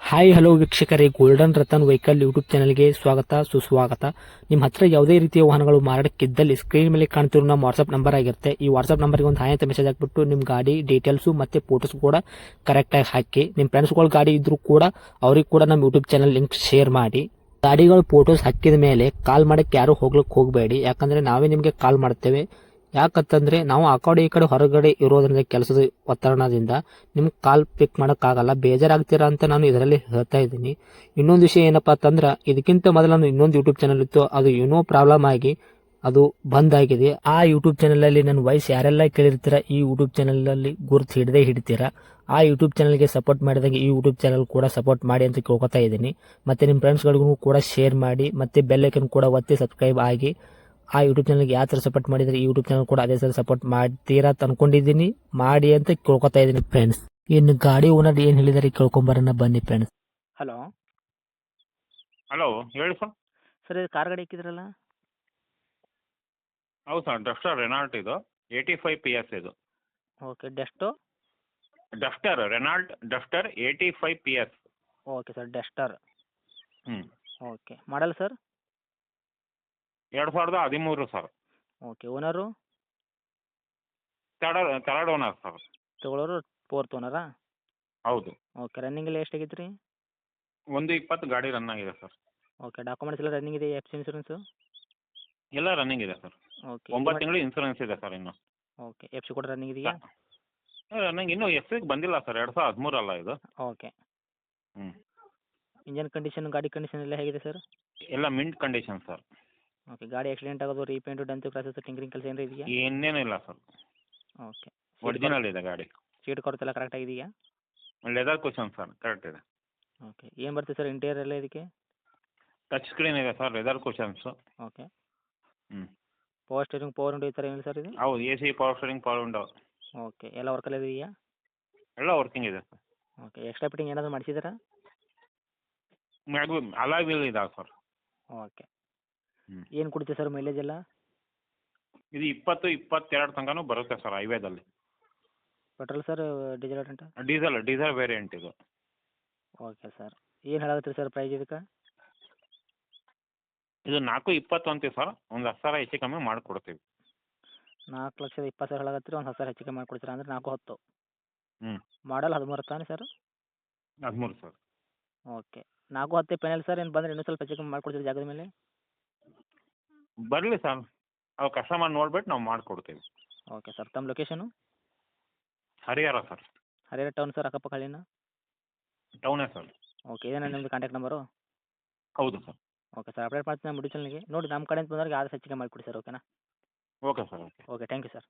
Hi hello ವೀಕ್ಷಕರೇ, golden Ratan vehicle YouTube ಚಾನಲ್ಗೆ ಸ್ವಾಗತ ಸುಸ್ವಾಗತ. ನಿಮ್ಮ ಹತ್ರ ಯಾವುದೇ ರೀತಿಯ ವಾಹನಗಳು ಮಾರಾಟಕ್ಕಿದ್ದಲ್ಲಿ ಸ್ಕ್ರೀನ್ ಮೇಲೆ ಕಾಣ್ತಿರೋ ನಮ್ಮ ವಾಟ್ಸ್ಆಪ್ ನಂಬರ್ ಆಗಿರುತ್ತೆ. ಈ ವಾಟ್ಸ್ಆಪ್ ನಂಬರ್ಗೆ ಒಂದು ಹಾಯ್ ಅಂತ ಮೆಸೇಜ್ ಹಾಕ್ಬಿಟ್ಟು ನಿಮ್ಮ ಗಾಡಿ ಡೀಟೇಲ್ಸು ಮತ್ತೆ ಫೋಟೋಸ್ ಕೂಡ ಕರೆಕ್ಟಾಗಿ ಹಾಕಿ. ನಿಮ್ಮ ಫ್ರೆಂಡ್ಸ್ಗಳ ಗಾಡಿ ಇದ್ರೂ ಕೂಡ ಅವ್ರಿಗೆ ಕೂಡ ನಮ್ಮ ಯೂಟ್ಯೂಬ್ ಚಾನಲ್ ಲಿಂಕ್ ಶೇರ್ ಮಾಡಿ. ಗಾಡಿಗಳು ಫೋಟೋಸ್ ಹಾಕಿದ ಮೇಲೆ ಕಾಲ್ ಮಾಡಕ್ಕೆ ಯಾರು ಹೋಗ್ಲಿಕ್ಕೆ ಹೋಗಬೇಡಿ, ಯಾಕಂದ್ರೆ ನಾವೇ ನಿಮಗೆ ಕಾಲ್ ಮಾಡ್ತೇವೆ. ಯಾಕಂತಂದ್ರೆ ನಾವು ಆ ಕಡೆ ಈ ಕಡೆ ಹೊರಗಡೆ ಇರೋದ್ರಿಂದ ಕೆಲಸದ ಒತ್ತಡದಿಂದ ನಿಮ್ಗೆ ಕಾಲ್ ಪಿಕ್ ಮಾಡೋಕ್ಕಾಗಲ್ಲ, ಬೇಜಾರಾಗ್ತೀರಾ ಅಂತ ನಾನು ಇದರಲ್ಲಿ ಹೇಳ್ತಾ ಇದ್ದೀನಿ. ಇನ್ನೊಂದು ವಿಷಯ ಏನಪ್ಪಾ ಅಂತಂದ್ರೆ, ಇದಕ್ಕಿಂತ ಮೊದಲು ನಾನು ಇನ್ನೊಂದು ಯೂಟ್ಯೂಬ್ ಚಾನಲ್ ಇತ್ತು, ಅದು ಏನೋ ಪ್ರಾಬ್ಲಮ್ ಆಗಿ ಅದು ಬಂದ್ ಆಗಿದೆ. ಆ ಯೂಟ್ಯೂಬ್ ಚಾನಲ್ ಅಲ್ಲಿ ನನ್ನ ವಾಯ್ಸ್ ಯಾರೆಲ್ಲ ಕೇಳಿರ್ತೀರಾ, ಈ ಯೂಟ್ಯೂಬ್ ಚಾನಲ್ ಅಲ್ಲಿ ಗುರುತು ಹಿಡದೇ ಹಿಡಿತೀರಾ. ಆ ಯೂಟ್ಯೂಬ್ ಚಾನಲ್ಗೆ ಸಪೋರ್ಟ್ ಮಾಡಿದಾಗ ಈ ಯೂಟ್ಯೂಬ್ ಚಾನಲ್ ಕೂಡ ಸಪೋರ್ಟ್ ಮಾಡಿ ಅಂತ ಕೇಳ್ಕೊತಾ ಇದ್ದೀನಿ. ಮತ್ತೆ ನಿಮ್ಮ ಫ್ರೆಂಡ್ಸ್ಗಳಿಗೂ ಕೂಡ ಶೇರ್ ಮಾಡಿ, ಮತ್ತೆ ಬೆಲ್ ಐಕನ್ ಕೂಡ ಒತ್ತಿ ಸಬ್ಸ್ಕ್ರೈಬ್ ಆಗಿ. ಆ ಯೂಟ್ಯೂಬ್ ಚಾನಲ್ಗೆ ಯಾವ ಥರ ಸಪೋರ್ಟ್ ಮಾಡಿದ್ರೆ ಈ ಯೂಟ್ಯೂಬ್ ಚಾನಲ್ ಕೂಡ ಅದೇ ಥರ ಸಪೋರ್ಟ್ ಮಾಡ್ತೀರಾ ಅಂತ ಅನ್ಕೊಂಡಿದ್ದೀನಿ. ಮಾಡಿ ಅಂತ ಕೇಳ್ಕೊತಾ ಇದ್ದೀನಿ ಫ್ರೆಂಡ್ಸ್. ಇನ್ನು ಗಾಡಿ ಓನರ್ ಏನು ಹೇಳಿದಾರೆ ಕೇಳ್ಕೊಂಬರೋಣ ಬನ್ನಿ ಫ್ರೆಂಡ್ಸ್. ಹಲೋ ಹಲೋ ಹೇಳಿ ಸರ್. ಸರ್, ಇದು ಕಾರ್ ಗಾಡಿ ಹಾಕಿದ್ರಲ್ಲ? ಹೌದು ಸರ್, ಡಸ್ಟರ್ ರೆನಾಲ್ಟ್ ಇದು 85 PS ಇದು. ಓಕೆ, ಡೆಸ್ಟೋ? Duster Renault Duster 85 PS. Okay sir, Duster. ಹ್ಞೂ, okay, model sir? 2013 sir. Okay, owner? Third owner sir. ತಗೊಳ್ಳೋರು ಫೋರ್ತ್ ಓನರಾ? ಹೌದು. ಓಕೆ, ರನ್ನಿಂಗ್ ಎಲ್ಲ ಎಷ್ಟಾಗೈತೆ ರೀ? 120 ಗಾಡಿ ರನ್ ಆಗಿದೆ ಸರ್. ಓಕೆ, ಡಾಕ್ಯುಮೆಂಟ್ಸ್ ಎಲ್ಲ ರನ್ನಿಂಗ್ ಇದೆ, ಎಫ್ ಸಿ ಇನ್ಸೂರೆನ್ಸು? ಎಲ್ಲ ರನ್ನಿಂಗ್ ಇದೆ ಸರ್. ಓಕೆ, 9 ತಿಂಗಳು ಇನ್ಸೂರೆನ್ಸ್ ಇದೆ ಸರ್ ಇನ್ನು. ಓಕೆ, ಎಫ್ ಸಿ ಕೂಡ ರನ್ನಿಂಗ್ ಇದೆಯಾ? ರನ್ನಿಂಗ್ ಇನ್ನೂ ಎಫ್ಸಿಗೆ ಬಂದಿಲ್ಲ ಸರ್, 2013 ಅಲ್ಲ ಇದು. ಓಕೆ. ಹ್ಞೂ, ಇಂಜನ್ ಕಂಡೀಷನ್, ಗಾಡಿ ಕಂಡೀಷನ್ ಎಲ್ಲ ಹೇಗಿದೆ ಸರ್? ಎಲ್ಲ ಮಿಂಟ್ ಕಂಡೀಷನ್ ಸರ್. ಓಕೆ, ಗಾಡಿ ಆಕ್ಸಿಡೆಂಟ್ ಆಗೋದು, ರೀಪೇಂಟು, ಡೆಂತು, ಕ್ರಾಸಸ್, ಟಿಂಕರಿಂಗ್ ಕೆಲಸ ಏನಾರ ಇದೆಯಾ? ಇನ್ನೇನು ಇಲ್ಲ ಸರ್, ಓಕೆ. ಒರಿಜಿನಲ್ ಇದೆ ಗಾಡಿ. ಸೀಟ್ ಕವರ್ಸ್ ಎಲ್ಲ ಕರೆಕ್ಟ್ ಆಗಿದೆಯಾ? ಲೆದರ್ ಕುಷನ್ ಸರ್, ಕರೆಕ್ಟ್ ಇದೆ. ಓಕೆ, ಏನು ಬರ್ತದೆ ಸರ್ ಇಂಟೀರಿಯರ್ ಎಲ್ಲ ಇದಕ್ಕೆ? ಟಚ್ ಸ್ಕ್ರೀನ್ ಇದೆ ಸರ್, ಲೆದರ್ ಕುಷನ್ಸು. ಓಕೆ. ಹ್ಞೂ, ಪವರ್ ಸ್ಟೇರಿಂಗ್, ಪವರ್ ವಿಂಡೋ ಈ ಥರ ಏನಿಲ್ಲ ಸರ್ ಇದು? ಹೌದು, AC, power steering, power window okay, ಎಲ್ಲ ವರ್ಕಲ್ಲಿ ಇದೆಯಾ? ಎಲ್ಲ ವರ್ಕಿಂಗ್ ಇದೆ ಸರ್. ಓಕೆ, ಎಕ್ಸ್ಟ್ರಾ ಫಿಟ್ಟಿಂಗ್ ಏನಾದರೂ ಮಾಡಿಸಿದ್ದೀರಾ? ಮ್ಯಾಗು ಅಲಾಯ್ ವೀಲ್ ಇದಾವೆ ಸರ್. ಓಕೆ. ಹ್ಞೂ, ಏನು ಕೊಡುತ್ತೆ ಸರ್ ಮೈಲೇಜ್ ಎಲ್ಲ? ಇದು 20-22 ತನಕನೂ ಬರುತ್ತೆ ಸರ್ ಹೈವೇದಲ್ಲಿ. ಪೆಟ್ರೋಲ್ ಸರ್, ಡೀಸೆಲ್ ರೆಂಟ? ಡೀಸೆಲ್ ವೇರಿಯಂಟ್ ಇದು. Okay sir. ಏನು ಹೇಳಾಕತ್ತೀರಿ ಸರ್ ಪ್ರೈಸ್ ಇದಕ್ಕೆ? ಇದು 4.20 ಅಂತೀವಿ ಸರ್, ಒಂದು 10,000 ಹೆಚ್ಚು ಕಮ್ಮಿ ಮಾಡಿಕೊಡ್ತೀವಿ. 4,20,000 ಹೇಳಾಕತ್ತೀರಿ, ಒಂದು 10,000 ಹೆಚ್ಚಿಗೆ ಮಾಡಿಕೊಡ್ತೀರಾ ಅಂದರೆ 4,10,000. ಹ್ಞೂ, ಮಾಡಲ್ 13 ತಾನೇ sir? 13 sir. Okay, 4,10 final sir, ಏನು ಬಂದರೆ ಇನ್ನೂ ಸ್ವಲ್ಪ ಹೆಚ್ಚು ಕಮ್ಮಿ ಮಾಡಿಕೊಡ್ತೀರಿ ಜಾಗದ ಮೇಲೆ? ಬರಲಿ ಸರ್, ಅವ್ರು ಕಸ್ಟಮರ್ ನೋಡ್ಬಿಟ್ಟು ನಾವು ಮಾಡಿಕೊಡ್ತೀವಿ. ಓಕೆ ಸರ್, ತಮ್ಮ location? Harihara sir. Harihara town sir, ಅಕ್ಕಪಕ್ಕ ಹಳ್ಳಿನ? ಟೌನೇ ಸರ್. ಓಕೆ, ಇದೇನಾ ನಿಮ್ಮದು ಕಾಂಟ್ಯಾಕ್ಟ್ ನಂಬರು? ಹೌದು ಸರ್. ಓಕೆ ಸರ್, ಅಪ್ಡೇಟ್ ಮಾಡ್ತೀನಿ ನಮ್ಮ ಚಾನಲ್ಗೆ. ನೋಡಿ ನಮ್ಮ ಕಡೆಯಿಂದ ಬಂದವ್ರಿಗೆ ಆದಷ್ಟು ಹೆಚ್ಚಿಗೆ ಮಾಡಿಕೊಡಿ ಸರ್, ಓಕೆನಾ? Okay sir, okay. Okay, thank you sir.